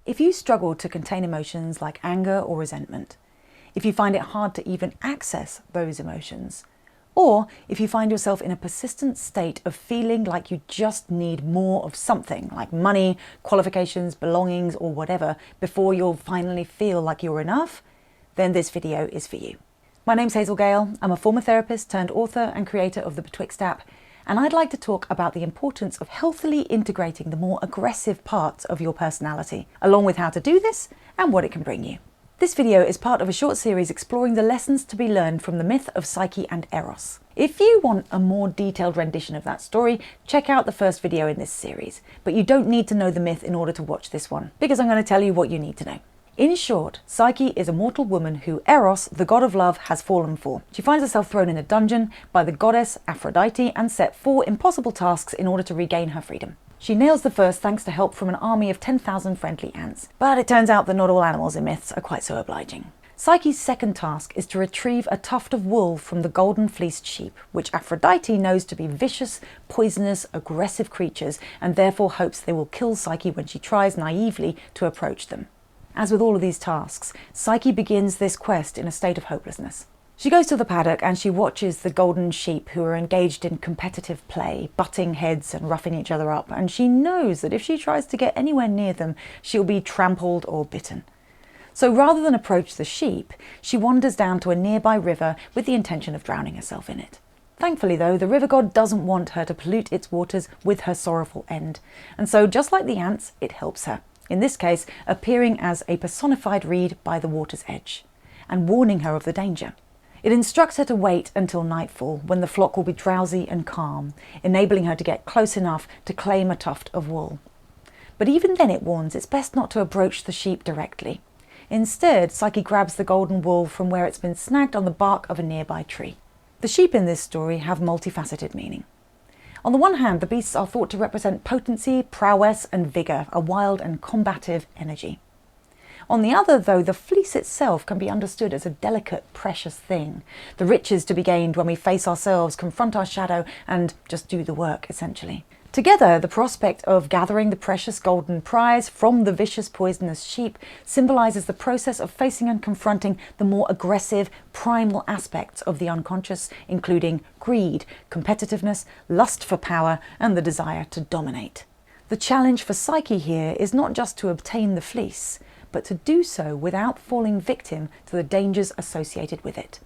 If you struggle to contain emotions like anger or resentment, if you find it hard to even access those emotions, or if you find yourself in a persistent state of feeling like you just need more of something, like money, qualifications, belongings, or whatever, before you'll finally feel like you're enough, then this video is for you. My name's Hazel Gale. I'm a former therapist turned author and creator of the Betwixt app, and I'd like to talk about the importance of healthily integrating the more aggressive parts of your personality, along with how to do this and what it can bring you. This video is part of a short series exploring the lessons to be learned from the myth of Psyche and Eros. If you want a more detailed rendition of that story, check out the first video in this series. But you don't need to know the myth in order to watch this one, because I'm going to tell you what you need to know. In short, Psyche is a mortal woman who Eros, the god of love, has fallen for. She finds herself thrown in a dungeon by the goddess Aphrodite and set 4 impossible tasks in order to regain her freedom. She nails the first thanks to help from an army of 10,000 friendly ants. But it turns out that not all animals in myths are quite so obliging. Psyche's second task is to retrieve a tuft of wool from the golden fleeced sheep, which Aphrodite knows to be vicious, poisonous, aggressive creatures, and therefore hopes they will kill Psyche when she tries naively to approach them. As with all of these tasks, Psyche begins this quest in a state of hopelessness. She goes to the paddock and she watches the golden sheep who are engaged in competitive play, butting heads and roughing each other up, and she knows that if she tries to get anywhere near them, she'll be trampled or bitten. So rather than approach the sheep, she wanders down to a nearby river with the intention of drowning herself in it. Thankfully though, the river god doesn't want her to pollute its waters with her sorrowful end, and so just like the ants, it helps her. In this case, appearing as a personified reed by the water's edge, and warning her of the danger. It instructs her to wait until nightfall, when the flock will be drowsy and calm, enabling her to get close enough to claim a tuft of wool. But even then it warns it's best not to approach the sheep directly. Instead, Psyche grabs the golden wool from where it's been snagged on the bark of a nearby tree. The sheep in this story have multifaceted meaning. On the one hand, the beasts are thought to represent potency, prowess and vigour, a wild and combative energy. On the other, though, the fleece itself can be understood as a delicate, precious thing. The riches to be gained when we face ourselves, confront our shadow and just do the work, essentially. Together, the prospect of gathering the precious golden prize from the vicious, poisonous sheep symbolises the process of facing and confronting the more aggressive, primal aspects of the unconscious, including greed, competitiveness, lust for power, and the desire to dominate. The challenge for Psyche here is not just to obtain the fleece, but to do so without falling victim to the dangers associated with it.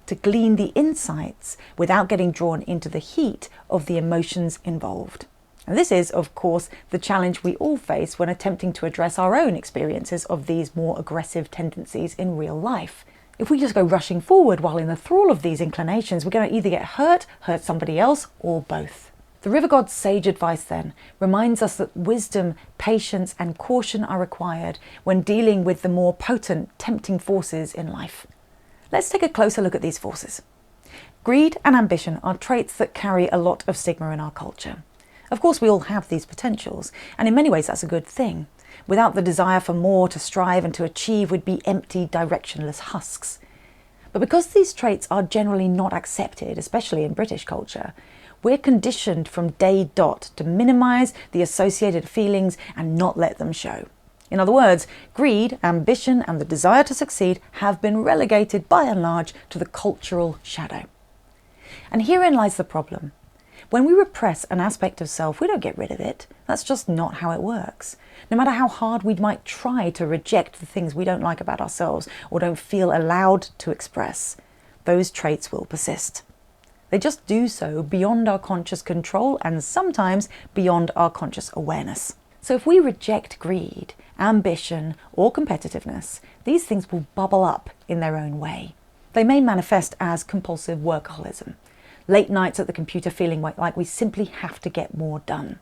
To glean the insights without getting drawn into the heat of the emotions involved. And this is, of course, the challenge we all face when attempting to address our own experiences of these more aggressive tendencies in real life. If we just go rushing forward while in the thrall of these inclinations, we're going to either get hurt somebody else, or both. The river god's sage advice then reminds us that wisdom, patience and caution are required when dealing with the more potent, tempting forces in life. Let's take a closer look at these forces. Greed and ambition are traits that carry a lot of stigma in our culture. Of course, we all have these potentials, and in many ways that's a good thing. Without the desire for more, to strive and to achieve, we'd be empty, directionless husks. But because these traits are generally not accepted, especially in British culture, we're conditioned from day dot to minimise the associated feelings and not let them show. In other words, greed, ambition and the desire to succeed have been relegated by and large to the cultural shadow. And herein lies the problem. When we repress an aspect of self, we don't get rid of it. That's just not how it works. No matter how hard we might try to reject the things we don't like about ourselves or don't feel allowed to express, those traits will persist. They just do so beyond our conscious control and sometimes beyond our conscious awareness. So if we reject greed, ambition or competitiveness, these things will bubble up in their own way. They may manifest as compulsive workaholism, late nights at the computer feeling like we simply have to get more done,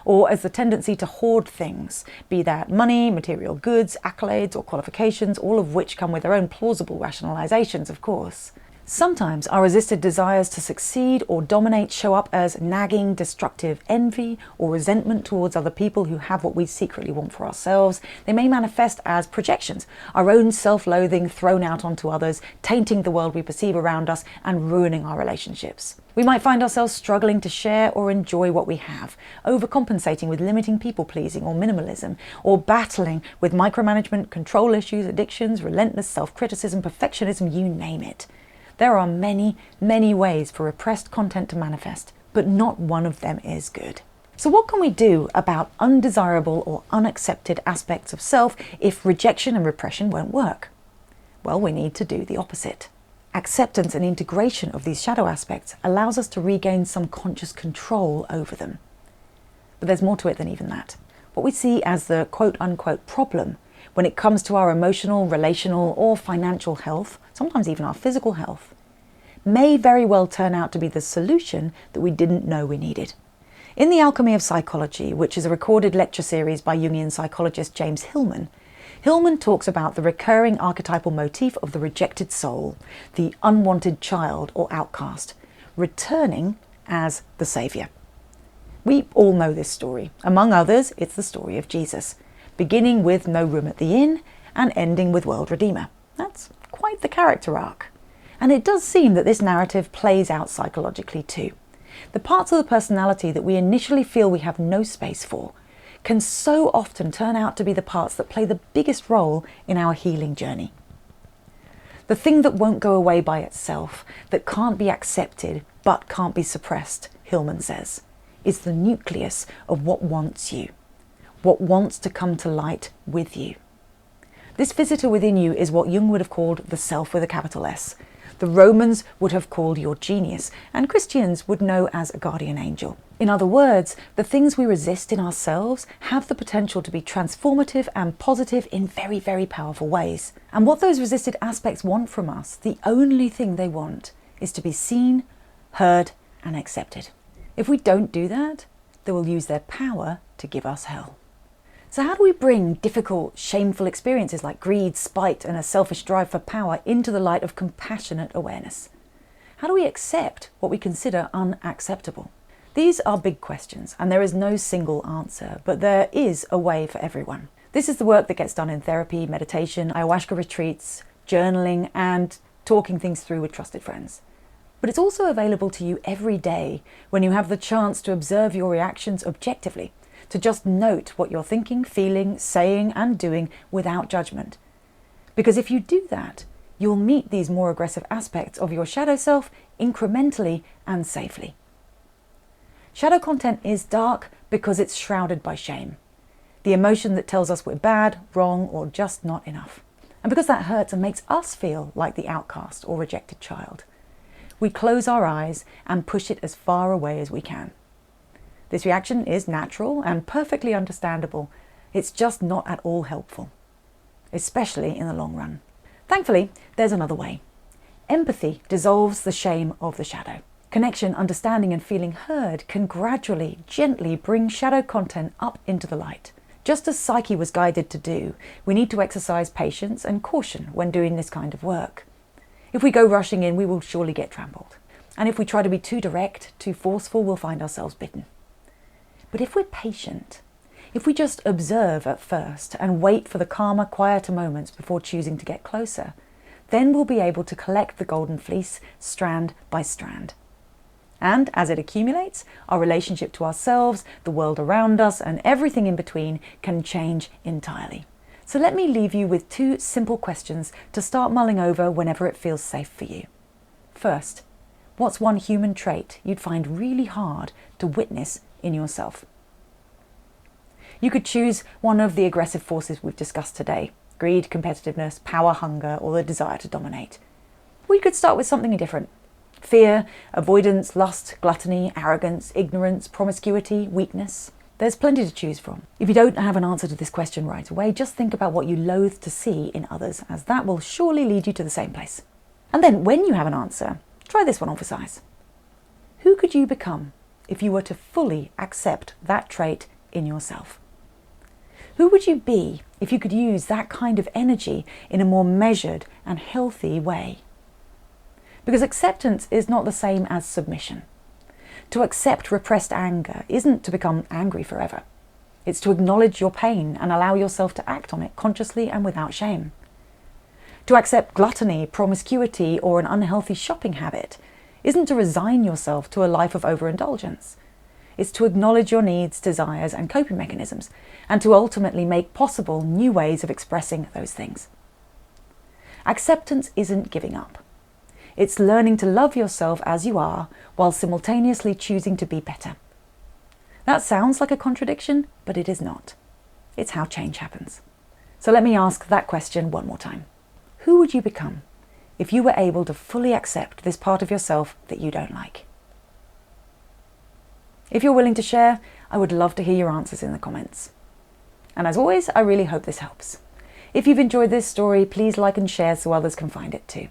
or as the tendency to hoard things, be that money, material goods, accolades or qualifications, all of which come with their own plausible rationalizations, of course. Sometimes our resisted desires to succeed or dominate show up as nagging, destructive envy or resentment towards other people who have what we secretly want for ourselves. They may manifest as projections, our own self-loathing thrown out onto others, tainting the world we perceive around us and ruining our relationships. We might find ourselves struggling to share or enjoy what we have, overcompensating with limiting people-pleasing or minimalism, or battling with micromanagement, control issues, addictions, relentless self-criticism, perfectionism, you name it. There are many, many ways for repressed content to manifest, but not one of them is good. So what can we do about undesirable or unaccepted aspects of self if rejection and repression won't work? Well, we need to do the opposite. Acceptance and integration of these shadow aspects allows us to regain some conscious control over them. But there's more to it than even that. What we see as the quote-unquote problem when it comes to our emotional, relational, or financial health, sometimes even our physical health, may very well turn out to be the solution that we didn't know we needed. In The Alchemy of Psychology, which is a recorded lecture series by Jungian psychologist James Hillman, Hillman talks about the recurring archetypal motif of the rejected soul, the unwanted child or outcast, returning as the saviour. We all know this story. Among others, it's the story of Jesus, beginning with no room at the inn and ending with world redeemer. That's quite the character arc. And it does seem that this narrative plays out psychologically too. The parts of the personality that we initially feel we have no space for can so often turn out to be the parts that play the biggest role in our healing journey. The thing that won't go away by itself, that can't be accepted but can't be suppressed, Hillman says, is the nucleus of what wants you, what wants to come to light with you. This visitor within you is what Jung would have called the self with a capital S. The Romans would have called your genius, and Christians would know as a guardian angel. In other words, the things we resist in ourselves have the potential to be transformative and positive in very, very powerful ways. And what those resisted aspects want from us, the only thing they want, is to be seen, heard, and accepted. If we don't do that, they will use their power to give us hell. So how do we bring difficult, shameful experiences like greed, spite, and a selfish drive for power into the light of compassionate awareness? How do we accept what we consider unacceptable? These are big questions, and there is no single answer, but there is a way for everyone. This is the work that gets done in therapy, meditation, ayahuasca retreats, journaling, and talking things through with trusted friends. But it's also available to you every day when you have the chance to observe your reactions objectively, to just note what you're thinking, feeling, saying, and doing without judgment. Because if you do that, you'll meet these more aggressive aspects of your shadow self incrementally and safely. Shadow content is dark because it's shrouded by shame, the emotion that tells us we're bad, wrong, or just not enough. And because that hurts and makes us feel like the outcast or rejected child, we close our eyes and push it as far away as we can. This reaction is natural and perfectly understandable. It's just not at all helpful, especially in the long run. Thankfully, there's another way. Empathy dissolves the shame of the shadow. Connection, understanding, and feeling heard can gradually, gently bring shadow content up into the light. Just as Psyche was guided to do, we need to exercise patience and caution when doing this kind of work. If we go rushing in, we will surely get trampled. And if we try to be too direct, too forceful, we'll find ourselves bitten. But if we're patient, if we just observe at first and wait for the calmer, quieter moments before choosing to get closer, then we'll be able to collect the golden fleece strand by strand. And as it accumulates, our relationship to ourselves, the world around us, and everything in between can change entirely. So let me leave you with 2 simple questions to start mulling over whenever it feels safe for you. First, what's one human trait you'd find really hard to witness in yourself? You could choose one of the aggressive forces we've discussed today: greed, competitiveness, power, hunger, or the desire to dominate. Or you could start with something different: fear, avoidance, lust, gluttony, arrogance, ignorance, promiscuity, weakness. There's plenty to choose from. If you don't have an answer to this question right away, just think about what you loathe to see in others, as that will surely lead you to the same place. And then when you have an answer, try this one on for size. Who could you become if you were to fully accept that trait in yourself? Who would you be if you could use that kind of energy in a more measured and healthy way? Because acceptance is not the same as submission. To accept repressed anger isn't to become angry forever. It's to acknowledge your pain and allow yourself to act on it consciously and without shame. To accept gluttony, promiscuity, or an unhealthy shopping habit isn't to resign yourself to a life of overindulgence. It's to acknowledge your needs, desires, and coping mechanisms, and to ultimately make possible new ways of expressing those things. Acceptance isn't giving up. It's learning to love yourself as you are while simultaneously choosing to be better. That sounds like a contradiction, but it is not. It's how change happens. So let me ask that question one more time. Who would you become if you were able to fully accept this part of yourself that you don't like? If you're willing to share, I would love to hear your answers in the comments. And as always, I really hope this helps. If you've enjoyed this story, please like and share so others can find it too.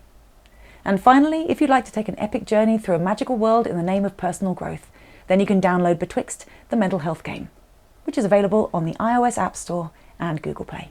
And finally, if you'd like to take an epic journey through a magical world in the name of personal growth, then you can download Betwixt, the Mental Health Game, which is available on the iOS App Store and Google Play.